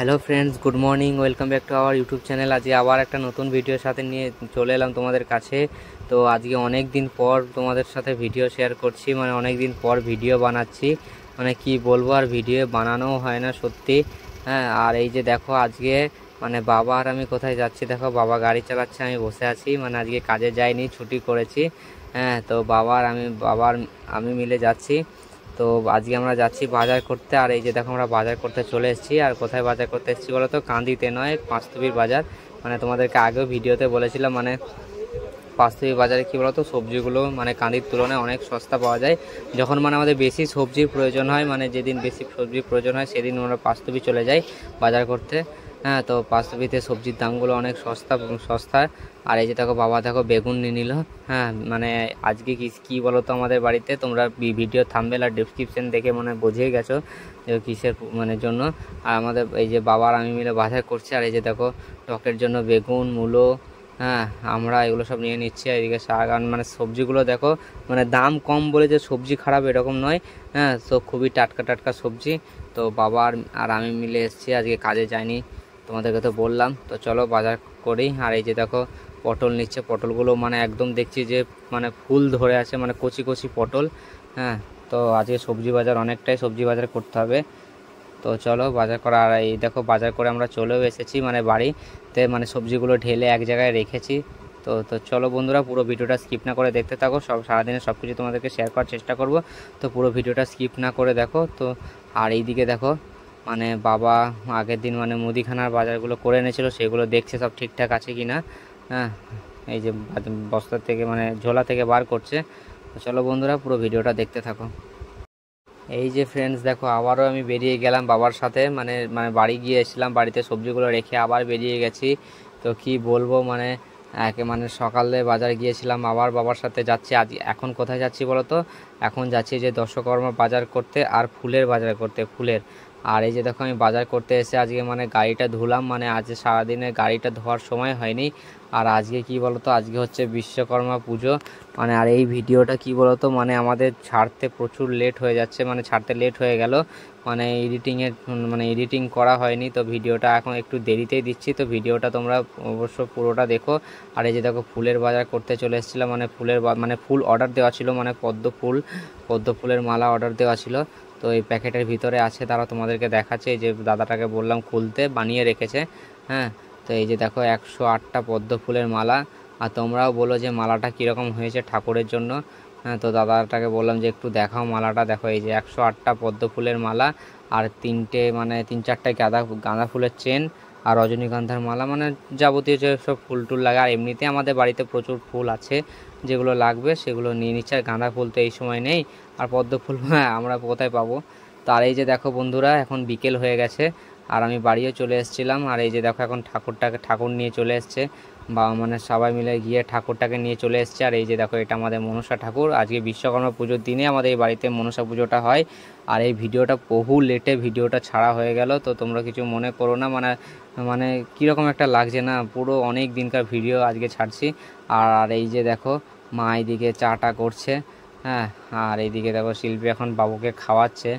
Hello friends, good morning. Welcome back to our YouTube channel. আজকে আবার একটা নতুন ভিডিওর সাথে নিয়ে চলে এলাম তোমাদের কাছে। তো আজকে অনেক দিন পর তোমাদের সাথে ভিডিও শেয়ার করছি, মানে অনেক দিন পর ভিডিও বানাচ্ছি, মানে কি বলবো, আর ভিডিও বানানোও হয় না সত্যি। হ্যাঁ, আর এই যে দেখো আজকে মানে বাবা আর আমি কোথায় যাচ্ছি, দেখো বাবা গাড়ি চালাচ্ছে, আমি বসে আছি, মানে আজকে কাজে যাইনি, ছুটি করেছি। হ্যাঁ, তো বাবার আমি মিলে যাচ্ছি। তো আজকে আমরা যাচ্ছি বাজার করতে। আর এই যে দেখো আমরা বাজার করতে চলে এসেছি। আর কোথায় বাজার করতে এসেছি বলো তো? কান্দিতে নয়, পাঁচতুবির বাজার। মানে তোমাদেরকে আগেও ভিডিওতে বলেছিলাম, মানে পাঁচতুবি বাজারে কী বলতো, সবজিগুলো মানে কান্দির তুলনায় অনেক সস্তা পাওয়া যায়। যখন মানে আমাদের বেশি সবজির প্রয়োজন হয়, মানে যেদিন বেশি সবজির প্রয়োজন হয় সেদিন আমরা পাঁচতুবি চলে যাই বাজার করতে। হ্যাঁ, তো পাঁচতুবিতে সবজির দামগুলো অনেক সস্তা। আর এই যে দেখো বাবা দেখো বেগুন নিয়ে নিল। হ্যাঁ, মানে আজকে কী বলো তো, আমাদের বাড়িতে তোমরা ভিডিও থাম্বনেল আর ডেসক্রিপশন দেখে মানে বুঝেই গেছো যে কিসের মানে জন্য। আর আমাদের এই যে বাবা আর আমি মিলে বাজার করছি। আর এই যে দেখো টকের জন্য বেগুন, মূলো, হ্যাঁ আমরা এগুলো সব নিয়ে নিচ্ছি। আর এদিকে শাক, আর মানে সবজিগুলো দেখো, মানে দাম কম বলে যে সবজি খারাপ এরকম নয়। হ্যাঁ, তো খুবই টাটকা টাটকা সবজি। তো বাবা আর আমি মিলে এসেছি, আজকে কাজে যাইনি, তোমাদেরকে তো বললাম। তো চলো বাজার করি। আর এই যে দেখো পটল নিচ্ছে, পটলগুলো মানে একদম দেখছি যে মানে ফুল ধরে আছে, মানে কচি কচি পটল। হ্যাঁ, তো আজকে সবজি বাজার, অনেকটাই সবজি বাজার করতে হবে। তো চলো বাজার করা। আর এই দেখো বাজার করে আমরা চলেও এসেছি মানে বাড়িতে, মানে সবজিগুলো ঢেলে এক জায়গায় রেখেছি। তো তো চলো বন্ধুরা, পুরো ভিডিওটা স্কিপ না করে দেখতে থাকো। সারাদিনে সব কিছু তোমাদেরকে শেয়ার করার চেষ্টা করব। তো পুরো ভিডিওটা স্কিপ না করে দেখো তো। আর এই দিকে দেখো মানে বাবা আগের দিন মানে মুদিখানার বাজারগুলো করে এনেছিল, সেগুলো দেখছে সব ঠিকঠাক আছে কি না। হ্যাঁ, এই যে বস্তা থেকে মানে ঝোলা থেকে বার করছে। তো চলো বন্ধুরা, পুরো ভিডিওটা দেখতে থাকো। এই যে ফ্রেন্ডস দেখো, আবারও আমি বেরিয়ে গেলাম বাবার সাথে, মানে মানে বাড়ি গিয়েছিলাম, বাড়িতে সবজিগুলো রেখে আবার বেরিয়ে গেছি। তো কি বলবো, মানে মানে সকালে বাজার গিয়েছিলাম, আবার বাবার সাথে যাচ্ছি। আজ এখন কোথায় যাচ্ছি বলো তো? এখন যাচ্ছি যে দশকর্মা বাজার করতে, আর ফুলের বাজার করতে, ফুলের। আর এই যে দেখো আমি বাজার করতে এসে আজকে মানে গাড়িটা ধুলাম, মানে আজ সারাদিনে গাড়িটা ধোয়ার সময় হয়নি। আর আজকে কি বলতো, আজকে হচ্ছে বিশ্বকর্মা পুজো। মানে আর এই ভিডিওটা কি বলতো, মানে আমাদের ছাড়তে প্রচুর লেট হয়ে যাচ্ছে, মানে ছাড়তে লেট হয়ে গেল, মানে এডিটিং করা হয়নি। তো ভিডিওটা এখন একটু দেরিতেই দিচ্ছি। তো ভিডিওটা তোমরা অবশ্য পুরোটা দেখো। আর এই যে দেখো ফুলের বাজার করতে চলে এসেছিলাম, মানে মানে ফুল অর্ডার দেওয়া ছিল, মানে পদ্ম ফুলের মালা অর্ডার দেওয়া ছিল। তো এই প্যাকেটের ভিতরে আছে, তারা তোমাদেরকে দেখাচ্ছে। এই যে দাদাটাকে বললাম খুলতে, বানিয়ে রেখেছে। হ্যাঁ, তো এই যে দেখো 108টা পদ্ম ফুলের মালা। আর তোমরাও বলো যে মালাটা কীরকম হয়েছে ঠাকুরের জন্য। হ্যাঁ, তো দাদাটাকে বললাম যে একটু দেখাও মালাটা। দেখো এই যে 108টা পদ্ম ফুলের মালা, আর মানে 3-4টে গাঁদা ফুলের চেন, আর রজনীগন্ধার মালা, মানে যাবতীয় যে সব ফুল টুল লাগে। আর এমনিতে আমাদের বাড়িতে প্রচুর ফুল আছে, যেগুলো লাগবে সেগুলো নিয়ে নিচ্ছে। আর গাঁদা ফুল তো এই সময় নেই, আর পদ্ম ফুল হ্যাঁ আমরা কোথায় পাবো। তো আর এই যে দেখো বন্ধুরা, এখন বিকেল হয়ে গেছে, আর আমি বাড়িও চলে এসেছিলাম। আর এই যে দেখো এখন ঠাকুর নিয়ে চলে এসছে, বা মানে সবাই মিলে গিয়ে ঠাকুরটাকে নিয়ে চলে এসছে। আর এই যে দেখো এটা আমাদের মনসা ঠাকুর। আজকে বিশ্বকর্মা পুজোর দিনে আমাদের এই বাড়িতে মনসা পুজোটা হয়। আর এই ভিডিওটা বহু লেটে ভিডিওটা ছাড়া হয়ে গেল, তো তোমরা কিছু মনে করো না। মানে মানে কীরকম একটা লাগছে না, পুরো অনেক দিনকার ভিডিও আজকে ছাড়ছি। আর এই যে দেখো মা এইদিকে চাটা করছে। হ্যাঁ, আর এইদিকে দেখো শিল্পী এখন বাবুকে খাওয়াচ্ছে।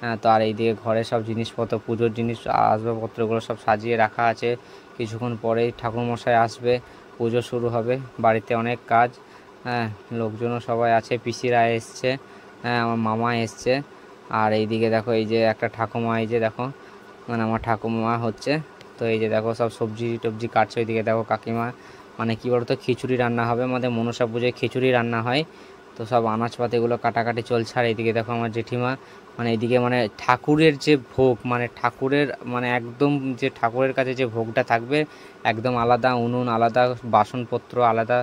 হ্যাঁ, তো আর এইদিকে ঘরে সব জিনিসপত্র, পুজোর জিনিস আসবাবপত্রগুলো সব সাজিয়ে রাখা আছে। কিছুক্ষণ পরেই ঠাকুরমশাই আসবে, পুজো শুরু হবে। বাড়িতে অনেক কাজ। হ্যাঁ, লোকজনও সবাই আছে, পিসিরা এসছে, হ্যাঁ আমার মামা এসছে। আর এইদিকে দেখো এই যে একটা ঠাকুমা, এই যে দেখো মানে আমার ঠাকুমা হচ্ছে। তো এই যে দেখো সব সবজি টবজি কাটছে। ওইদিকে দেখো কাকিমা, মানে কী বলতো খিচুড়ি রান্না হবে, আমাদের মনসা পুজোয় খিচুড়ি রান্না হয়। তো সব আনাজপাতিগুলো কাটাকাটি চলছে। আর এইদিকে দেখো আমার জেঠিমা, মানে এইদিকে মানে ঠাকুরের যে ভোগ, মানে ঠাকুরের মানে একদম যে ঠাকুরের কাছে যে ভোগটা থাকবে, একদম আলাদা উনুন, আলাদা বাসনপত্র, আলাদা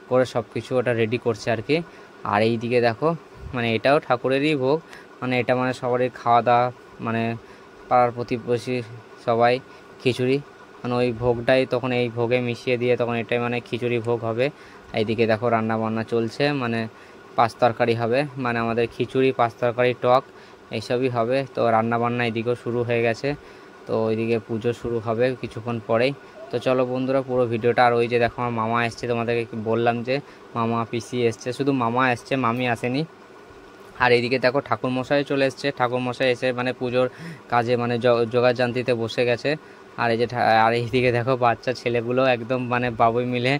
করে সব কিছু ওটা রেডি করছে আর কি। আর এই দিকে দেখো মানে এটাও ঠাকুরেরই ভোগ, মানে এটা মানে সবারই খাওয়া দাওয়া, মানে পাড়ার প্রতিবেশী সবাই খিচুড়ি, মানে ওই ভোগটাই তখন এই ভোগে মিশিয়ে দিয়ে তখন এটাই মানে খিচুড়ি ভোগ হবে। এইদিকে দেখো রান্না বান্না চলছে, মানে পাঁচ তরকারি হবে, মানে আমাদের খিচুড়ি, পাঁচ তরকারি, টক এইসবই হবে। তো রান্না বান্না এদিকেও শুরু হয়ে গেছে। তো ওইদিকে পুজো শুরু হবে কিছুক্ষণ পরেই। তো চলো বন্ধুরা পুরো ভিডিওটা। আর ওই যে দেখো আমার মামা এসছে, তোমাদেরকে বললাম যে মামা পিসি এসছে, শুধু মামা এসছে, মামি আসেনি। আর এইদিকে দেখো ঠাকুরমশাই চলে এসছে, ঠাকুরমশাই এসে মানে পুজোর কাজে মানে জোগাড় জান্তিতে বসে গেছে। আর এই যে আর এইদিকে দেখো বাচ্চা ছেলেগুলো একদম মানে বাবুই মিলে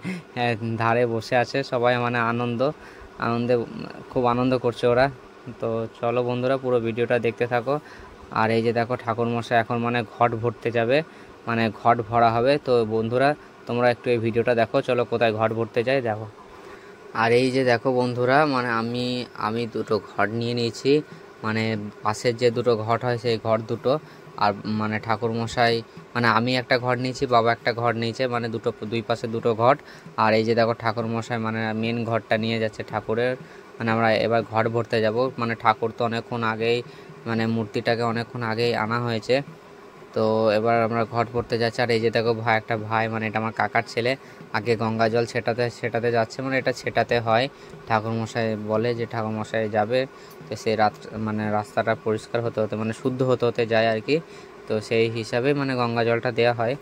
ধারে বসে আছে, সবাই মানে আনন্দে খুব আনন্দ করছে ওরা। তো চলো বন্ধুরা পুরো ভিডিওটা দেখতে থাকো। আর এই যে দেখো ঠাকুরমশাই এখন মানে ঘট ভরতে যাবে, মানে ঘট ভরা হবে। তো বন্ধুরা তোমরা একটু এই ভিডিওটা দেখো, চলো কোথায় ঘট ভরতে যাই দেখো। আর এই যে দেখো বন্ধুরা মানে আমি দুটো ঘট নিয়ে নিয়েছি, মানে পাশের যে দুটো ঘট হয় সেই ঘট দুটো। আর মানে ঠাকুরমশাই মানে আমি একটা ঘট নিয়েছি, বাবা একটা ঘট নিয়েছে, মানে দুই পাশে দুটো ঘট। আর এই যে দেখো ঠাকুরমশাই মানে মেন ঘরটা নিয়ে যাচ্ছে ঠাকুরের, মানে আমরা এবার ঘট ভরতে যাব। মানে ঠাকুর তো অনেকক্ষণ আগেই মানে মূর্তিটাকে অনেকক্ষণ আগেই আনা হয়েছে, তো এবার আমরা ঘট ভরতে যাচ্ছি। আর এই যে দেখো একটা ভাই মানে এটা আমার কাকার ছেলে আগে গঙ্গা জল ছেটাতে যাচ্ছে, মানে এটা ছেটাতে হয়, ঠাকুরমশাই বলে যে ঠাকুরমশাই যাবে, তো সেই মানে রাস্তাটা পরিষ্কার হতে হতে মানে শুদ্ধ হতে যায় আর কি, তো সেই হিসাবে মানে গঙ্গা জলটা দেওয়া হয়।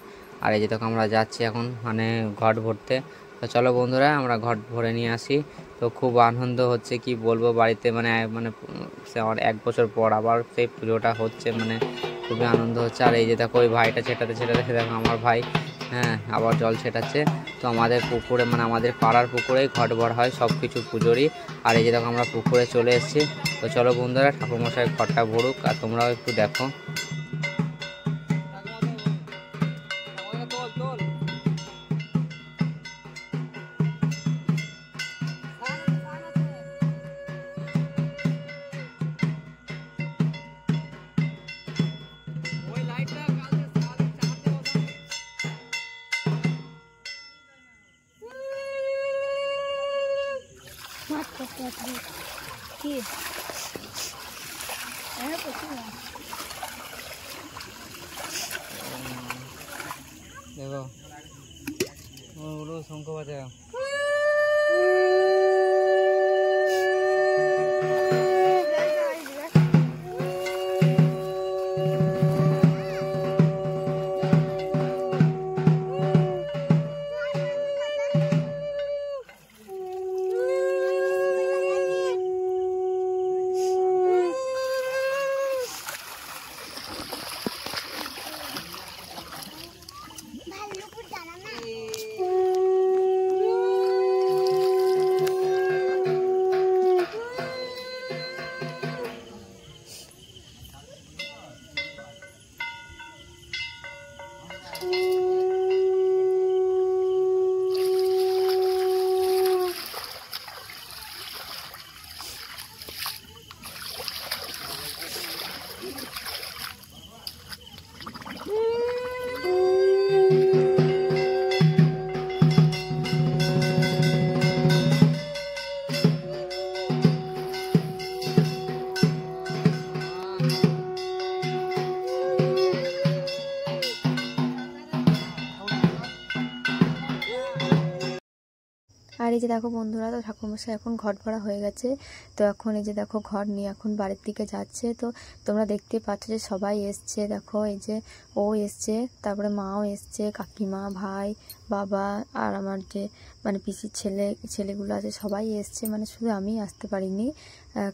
আর এই যে দেখো আমরা যাচ্ছি এখন মানে ঘট ভরতে। তো চলো বন্ধুরা আমরা ঘট ভরে নিয়ে আসি। তো খুব আনন্দ হচ্ছে কি বলবো, বাড়িতে মানে সে আমার 1 বছর পর আবার সেই পুজোটা হচ্ছে, মানে খুবই আনন্দ হচ্ছে। আর এই যে দেখো ওই ভাইটা ছেটাতে দেখো আমার ভাই আবার জল ছেটাচ্ছে। তো আমাদের পুকুরে মানে আমাদের পাড়ার পুকুরেই ঘট ভরা হয় সব কিছু পুজোরই। আর এই যে দেখো আমরা পুকুরে চলে এসেছি। তো চলো বন্ধুরা ঠাকুরমশাই ঘটটা ভরুক আর তোমরাও একটু দেখো। দেখো ওগুলো শঙ্খ বাজায়। আর এই যে দেখো বন্ধুরা, তো ঠাকুরমশাই এখন ঘট ভরা হয়ে গেছে। তো এখন এই যে দেখো ঘট নিয়ে এখন বাড়ির দিকে যাচ্ছে। তো তোমরা দেখতে পাচ্ছ যে সবাই এসছে, দেখো এই যে ও এসছে, তারপরে মাও এসছে, কাকিমা, ভাই, বাবা, আর আমার যে মানে পিসির ছেলেগুলো আছে সবাই এসছে, মানে শুধু আমি আসতে পারিনি।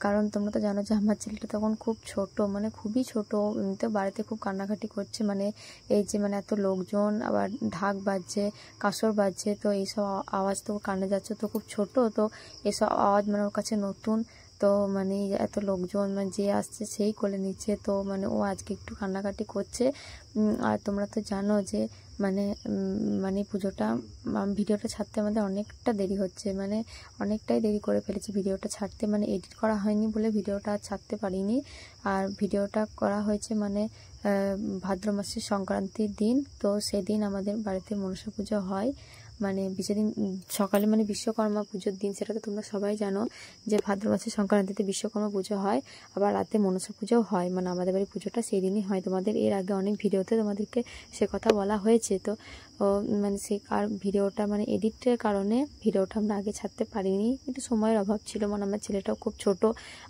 কারণ তোমরা তো জানো যে আমার ছেলেটা তখন খুব ছোট, মানে খুবই ছোট, তো বাড়িতে খুব কান্নাকাটি করছে, মানে এই যে মানে এত লোকজন, আবার ঢাক বাজছে, কাঁসর বাজছে, তো এইসব আওয়াজ তো কানে যাচ্ছে, তো খুব ছোট, তো এসব আওয়াজ মানে ওর কাছে নতুন। তো মানে এত লোকজন মানে যে আসছে সেই কোলে নিচ্ছে, তো মানে ও আজকে একটু কান্নাকাটি করছে। আর তোমরা তো জানো যে মানে মানে পুজোটা ভিডিওটা ছাড়তে আমাদের অনেকটা দেরি হচ্ছে, মানে অনেকটাই দেরি করে ফেলেছি ভিডিওটা ছাড়তে, মানে এডিট করা হয়নি বলে ভিডিওটা আর ছাড়তে পারিনি। আর ভিডিওটা করা হয়েছে মানে ভাদ্র মাসের সংক্রান্তির দিন, তো সেদিন আমাদের বাড়িতে মনসা পুজো হয়, মানে সেদিন সকালে মানে বিশ্বকর্মা পুজোর দিন, সেটা তো তোমরা সবাই জানো যে ভাদ্র মাসের সংক্রান্তিতে বিশ্বকর্মা পুজো হয়, আবার রাতে মনসা পুজোও হয়, মানে আমাদের বাড়ির পুজোটা সেই দিনই হয়। তোমাদের এর আগে অনেক ভিডিওতে তোমাদেরকে সে কথা বলা হয়েছে। তো মানে সে আর ভিডিওটা মানে এডিটের কারণে ভিডিওটা আমরা আগে ছাড়তে পারিনি, একটু সময়ের অভাব ছিল, মানে আমার ছেলেটাও খুব ছোট।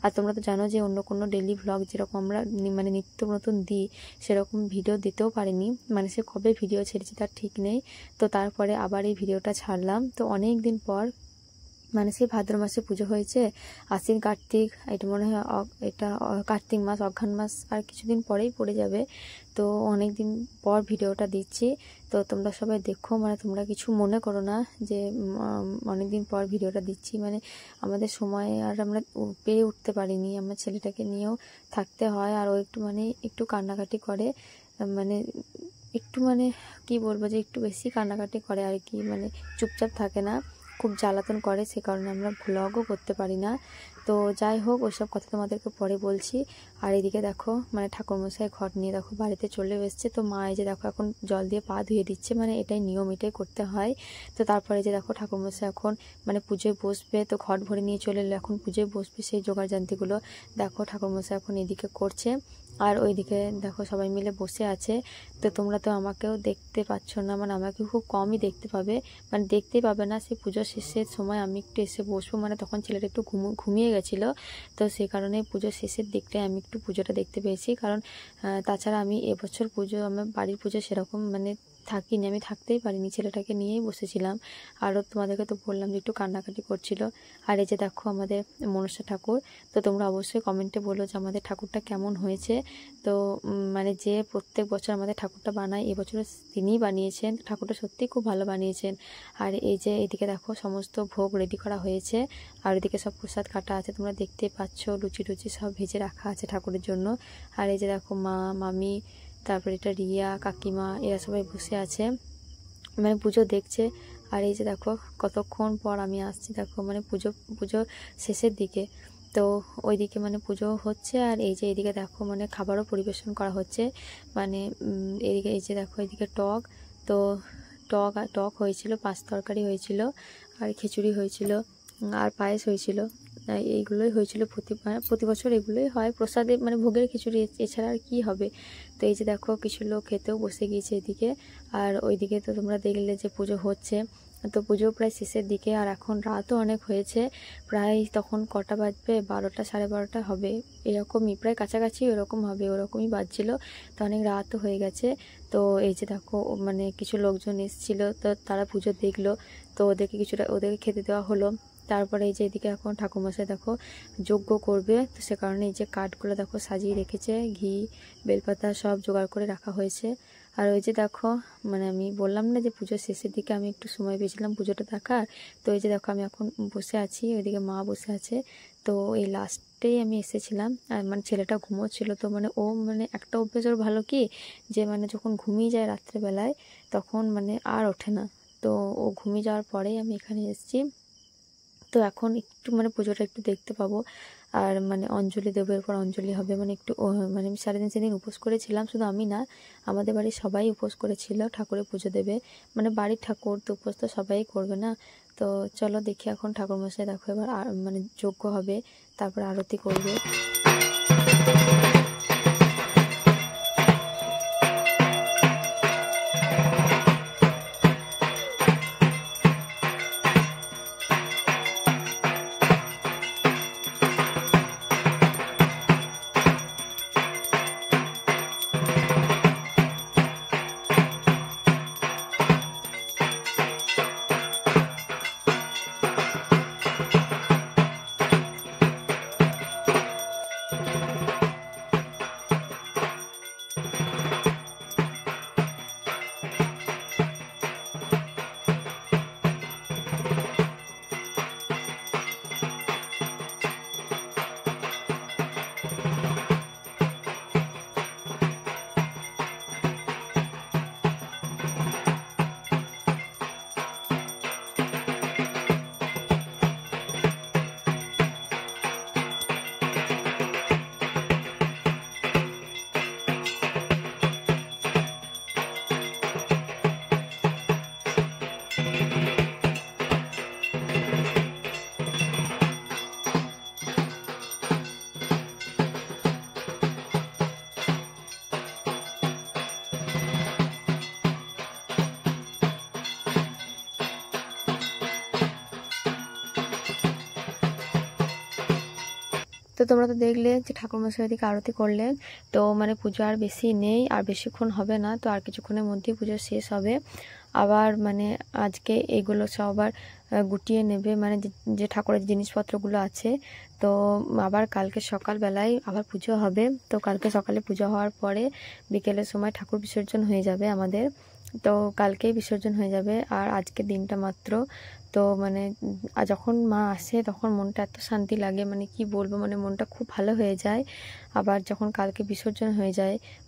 আর তোমরা তো জানো যে অন্য কোনো ডেইলি ভ্লগ যেরকম আমরা মানে নিত্য নতুন দিই সেরকম ভিডিও দিতেও পারিনি, মানে সে কবে ভিডিও ছেড়েছি তার ঠিক নেই। তো তারপরে আবার এই ভিডিওটা ছাড়লাম, তো অনেক দিন পর মানে সেই ভাদ্র মাসে পুজো হয়েছে, আশ্বিন কার্তিক, এটা মনে হয় এটা কার্তিক মাস, অঘ্রাণ মাস আর কিছুদিন পরেই পড়ে যাবে। তো অনেক দিন পর ভিডিওটা দিচ্ছি, তো তোমরা সবাই দেখো, মানে তোমরা কিছু মনে করো না যে অনেক দিন পর ভিডিওটা দিচ্ছি। মানে আমাদের সময় আর আমরা পেরে উঠতে পারিনি, আমার ছেলেটাকে নিয়েও থাকতে হয়, আর ও একটু কান্নাকাটি করে, মানে একটু মানে কি বলবো যে একটু বেশি কান্নাকাটি করে আর কি, মানে চুপচাপ থাকে না, খুব জ্বালাতন করে, সে কারণে আমরা ভ্লগও করতে পারি না। তো যাই হোক, ওইসব কথা তোমাদেরকে পরে বলছি। আর এদিকে দেখো মানে ঠাকুরমশাই ঘট নিয়ে দেখো বাড়িতে চলে এসছে। তো মা এই যে দেখো এখন জল দিয়ে পা ধুয়ে দিচ্ছে, মানে এটাই নিয়ম, এটাই করতে হয়। তো তারপরে যে দেখো ঠাকুরমশাই এখন মানে পুজোয় বসবে, তো ঘট ভরে নিয়ে চলে এলো, এখন পুজোয় বসবে সেই জোগাড় জান্তিগুলো দেখো ঠাকুরমশাই এখন এদিকে করছে, আর ওইদিকে দেখো সবাই মিলে বসে আছে। তো তোমরা তো আমাকেও দেখতে পাচ্ছ না, মানে আমাকে খুব কমই দেখতে পাবে, মানে দেখতেই পাবে না। সেই পুজো শেষের সময় আমি একটু এসে বসবো, মানে তখন ছেলেটা একটু ঘুমিয়ে গেছিলো, তো সেই কারণে পুজোর শেষের দিকটায় আমি একটু পুজোটা দেখতে পেয়েছি। কারণ তাছাড়া আমি এবছর পুজো, আমার বাড়ির পুজো সেরকম মানে থাকিনি, আমি থাকতেই পারিনি, ছেলেটাকে নিয়েই বসেছিলাম। আরও তোমাদেরকে তো বললাম যে একটু কান্নাকাটি করছিল। আর এই যে দেখো আমাদের মনসা ঠাকুর, তো তোমরা অবশ্যই কমেন্টে বলো যে আমাদের ঠাকুরটা কেমন হয়েছে। তো মানে যে প্রত্যেক বছর আমাদের ঠাকুরটা বানায়, এবছর তিনিই বানিয়েছেন, ঠাকুরটা সত্যিই খুব ভালো বানিয়েছেন। আর এই যে এদিকে দেখো সমস্ত ভোগ রেডি করা হয়েছে, আর এদিকে সব প্রসাদ কাটা আছে, তোমরা দেখতেই পাচ্ছ, লুচি টুচি সব ভেজে রাখা আছে ঠাকুরের জন্য। আর এই যে দেখো মা, মামি, তারপরে এটা রিয়া, কাকিমা, এরা সবাই বসে আছে, মানে পুজো দেখছে। আর এই যে দেখো কতক্ষণ পর আমি আসছি, দেখো মানে পুজো শেষের দিকে, তো ওইদিকে মানে পুজো হচ্ছে, আর এই যে এইদিকে দেখো মানে খাবারও পরিবেশন করা হচ্ছে। মানে এদিকে এই যে দেখো এদিকে টক, তো টক হয়েছিল, পাঁচ তরকারি হয়েছিল, আর খিচুড়ি হয়েছিল, আর পায়েস হয়েছিল, এইগুলোই হয়েছিল। প্রতি বছর এগুলোই হয় প্রসাদে, মানে ভোগের খিচুড়ি, এছাড়া আর কি হবে। তো এই যে দেখো কিছু লোক খেতেও বসে গিয়েছে এদিকে। আর ওইদিকে তো তোমরা দেখলে যে পুজো হচ্ছে, তো পুজো প্রায় শেষের দিকে, আর এখন রাতও অনেক হয়েছে, প্রায় তখন কটা বাজবে, 12টা 12:30 হবে এরকমই, প্রায় কাছাকাছি ওরকম হবে, ওরকমই বাজছিল, তো অনেক রাতও হয়ে গেছে। তো এই যে দেখো মানে কিছু লোকজন এসেছিলো, তো তারা পুজো দেখলো, তো ওদেরকে খেতে দেওয়া হলো। তারপরে এই যে এদিকে এখন ঠাকুরমশাই দেখো যজ্ঞ করবে, তো সে কারণে এই যে কাঠগুলো দেখো সাজিয়ে রেখেছে, ঘি বেলপাতা সব জোগাড় করে রাখা হয়েছে। আর ওই যে দেখো মানে আমি বললাম না যে পুজোর শেষের দিকে আমি একটু সময় পেয়েছিলাম পুজোটা দেখার, তো এই যে দেখো আমি এখন বসে আছি, ওইদিকে মা বসে আছে। তো এই লাস্টেই আমি এসেছিলাম, আর মানে ছেলেটা ঘুমোচ্ছিল, তো মানে ও মানে একটা অভ্যেস ওর ভালো কি, যে মানে যখন ঘুমিয়ে যায় রাত্রেবেলায় তখন মানে আর ওঠে না, তো ও ঘুমিয়ে যাওয়ার পরেই আমি এখানে এসেছি। তো এখন একটু মানে পুজোটা একটু দেখতে পাবো, আর মানে অঞ্জলি দেবো, এরপর অঞ্জলি হবে, মানে একটু মানে আমি সারাদিন সেদিন উপোস করেছিলাম, শুধু আমি না, আমাদের বাড়ির সবাই উপোস করেছিল, ঠাকুরের পুজো দেবে, মানে বাড়ির ঠাকুর তো উপোস তো সবাই করবে না। তো চলো দেখি এখন ঠাকুরমশাই দেখো এবার মানে যজ্ঞ হবে, তারপর আরতি করবে। তো তোমরা তো দেখলে যে ঠাকুরমশাই এদিকে আরতি করলেন, তো মানে পুজো আর বেশি নেই, আর বেশিক্ষণ হবে না, তো আর কিছুক্ষণের মধ্যেই পুজো শেষ হবে। আবার মানে আজকে এগুলো সব আবার গুটিয়ে নেবে, মানে যে ঠাকুরের জিনিসপত্রগুলো আছে। তো আবার কালকে সকালবেলায় আবার পুজো হবে। তো কালকে সকালে পুজো হওয়ার পরে বিকেলের সময় ঠাকুর বিসর্জন হয়ে যাবে আমাদের। তো কালকেই বিসর্জন হয়ে যাবে, আর আজকে দিনটা মাত্র। তো মানে যখন মা আসে তখন মনটা এত শান্তি লাগে, মানে কি বলবো, মানে মনটা খুব ভালো হয়ে যায়। আবার যখন কালকে বিসর্জন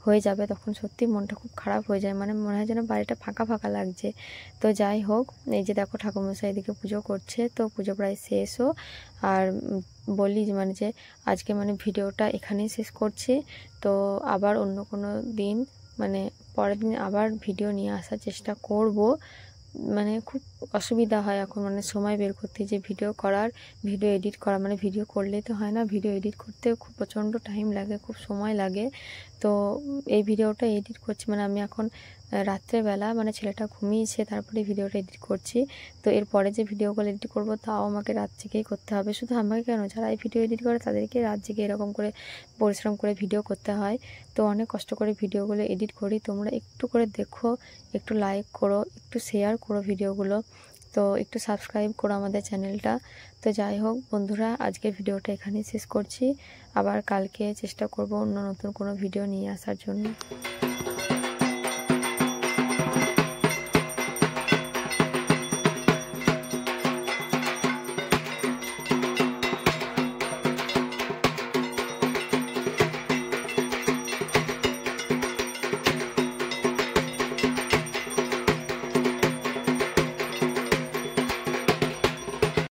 হয়ে যাবে তখন সত্যি মনটা খুব খারাপ হয়ে যায়, মানে মনে হয় যেন বাড়িটা ফাঁকা ফাঁকা লাগছে। তো যাই হোক, এই যে দেখো ঠাকুরমশাই এদিকে পুজো করছে, তো পুজো প্রায় শেষও। আর বলি মানে যে আজকে মানে ভিডিওটা এখানেই শেষ করছি। তো আবার অন্য কোনো দিন মানে পরের দিন আবার ভিডিও নিয়ে আসার চেষ্টা করব। মানে খুব অসুবিধা হয় এখন, মানে সময় বের করতে, যে ভিডিও এডিট করা, মানে ভিডিও করলেই তো হয় না, ভিডিও এডিট করতে খুব প্রচণ্ড টাইম লাগে, খুব সময় লাগে। তো এই ভিডিওটা এডিট করছি, মানে আমি এখন রাত্রেবেলা, মানে ছেলেটা ঘুমিয়েছে তারপরে ভিডিওটা এডিট করছি। তো এরপরে যে ভিডিওগুলো এডিট করব তাও আমাকে রাত জেগেই করতে হবে। শুধু আমাকে কেন, যারা এই ভিডিও এডিট করে তাদেরকে রাত জেগে এরকম করে পরিশ্রম করে ভিডিও করতে হয়। তো অনেক কষ্ট করে ভিডিওগুলো এডিট করি। তোমরা একটু করে দেখো, একটু লাইক করো, একটু শেয়ার করো ভিডিওগুলো, তো একটু সাবস্ক্রাইব করো আমাদের চ্যানেলটা। তো যাই হোক বন্ধুরা, আজকের ভিডিওটা এখানেই শেষ করছি। আবার কালকে চেষ্টা করব অন্য নতুন কোনো ভিডিও নিয়ে আসার জন্য।